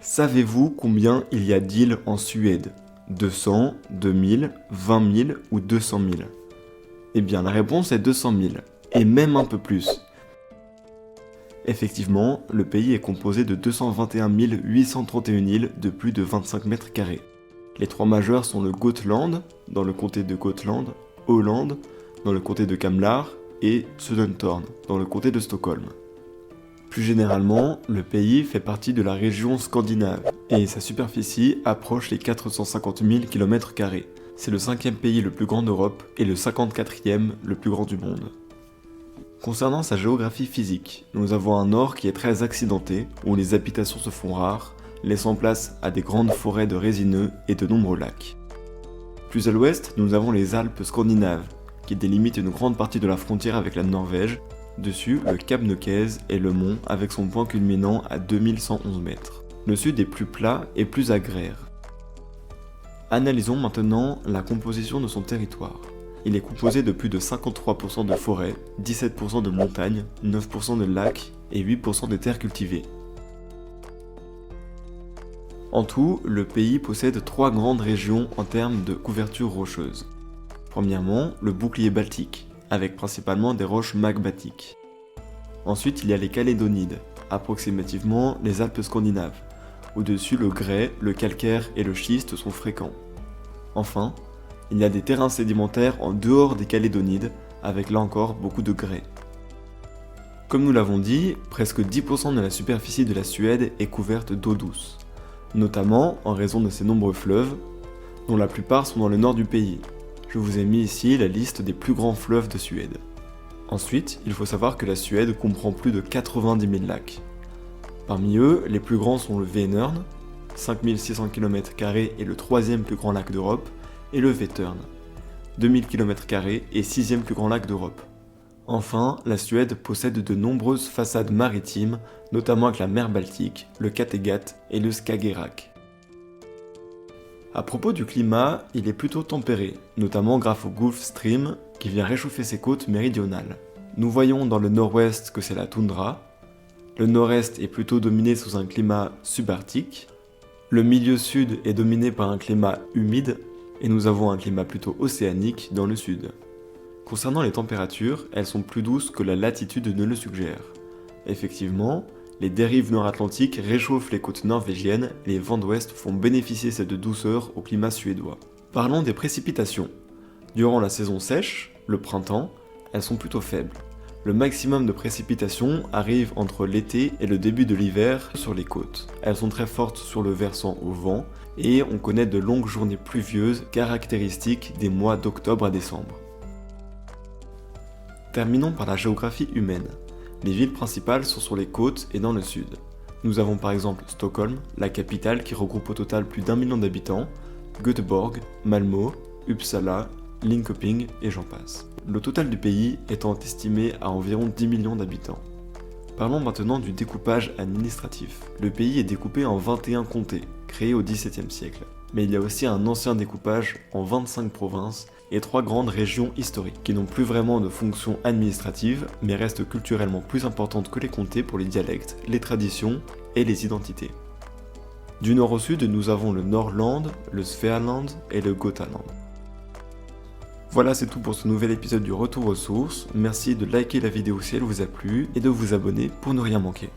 Savez-vous combien il y a d'îles en Suède? 200, 2000, 20 000 ou 200 000? Eh bien, la réponse est 200 000, et même un peu plus. Effectivement, le pays est composé de 221 831 îles de plus de 25 mètres carrés. Les trois majeures sont le Gotland, dans le comté de Gotland, Åland, dans le comté de Kamlar, et Södertörn, dans le comté de Stockholm. Plus généralement, le pays fait partie de la région scandinave, et sa superficie approche les 450 000 km². C'est le 5e pays le plus grand d'Europe et le 54e le plus grand du monde. Concernant sa géographie physique, nous avons un nord qui est très accidenté, où les habitations se font rares, laissant place à des grandes forêts de résineux et de nombreux lacs. Plus à l'ouest, nous avons les Alpes scandinaves, qui délimitent une grande partie de la frontière avec la Norvège. Dessus, le Cap Kebnekaise est le mont avec son point culminant à 2111 mètres. Le sud est plus plat et plus agraire. Analysons maintenant la composition de son territoire. Il est composé de plus de 53% de forêts, 17% de montagnes, 9% de lacs et 8% de terres cultivées. En tout, le pays possède 3 grandes régions en termes de couverture rocheuse. Premièrement, le bouclier baltique, avec principalement des roches magmatiques. Ensuite, il y a les Calédonides, approximativement les Alpes scandinaves. Au-dessus, le grès, le calcaire et le schiste sont fréquents. Enfin, il y a des terrains sédimentaires en dehors des Calédonides, avec là encore beaucoup de grès. Comme nous l'avons dit, presque 10% de la superficie de la Suède est couverte d'eau douce, notamment en raison de ses nombreux fleuves, dont la plupart sont dans le nord du pays. Je vous ai mis ici la liste des plus grands fleuves de Suède. Ensuite, il faut savoir que la Suède comprend plus de 90 000 lacs. Parmi eux, les plus grands sont le Vänern, 5600 km² et le 3e plus grand lac d'Europe, et le Vättern, 2000 km² et 6e plus grand lac d'Europe. Enfin, la Suède possède de nombreuses façades maritimes, notamment avec la mer Baltique, le Kattegat et le Skagerrak. À propos du climat, il est plutôt tempéré, notamment grâce au Gulf Stream qui vient réchauffer ses côtes méridionales. Nous voyons dans le nord-ouest que c'est la toundra, le nord-est est plutôt dominé sous un climat subarctique, le milieu sud est dominé par un climat humide, et nous avons un climat plutôt océanique dans le sud. Concernant les températures, elles sont plus douces que la latitude ne le suggère. Effectivement, les dérives nord-atlantiques réchauffent les côtes norvégiennes et les vents d'ouest font bénéficier cette douceur au climat suédois. Parlons des précipitations. Durant la saison sèche, le printemps, elles sont plutôt faibles. Le maximum de précipitations arrive entre l'été et le début de l'hiver sur les côtes. Elles sont très fortes sur le versant au vent et on connaît de longues journées pluvieuses caractéristiques des mois d'octobre à décembre. Terminons par la géographie humaine. Les villes principales sont sur les côtes et dans le sud. Nous avons par exemple Stockholm, la capitale qui regroupe au total plus d'1 million d'habitants, Göteborg, Malmö, Uppsala, Linköping et j'en passe. Le total du pays étant estimé à environ 10 millions d'habitants. Parlons maintenant du découpage administratif. Le pays est découpé en 21 comtés, créés au XVIIe siècle. Mais il y a aussi un ancien découpage en 25 provinces et 3 grandes régions historiques, qui n'ont plus vraiment de fonction administrative, mais restent culturellement plus importantes que les comtés pour les dialectes, les traditions et les identités. Du nord au sud, nous avons le Norrland, le Svealand et le Götaland. Voilà, c'est tout pour ce nouvel épisode du Retour aux sources. Merci de liker la vidéo si elle vous a plu et de vous abonner pour ne rien manquer.